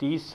30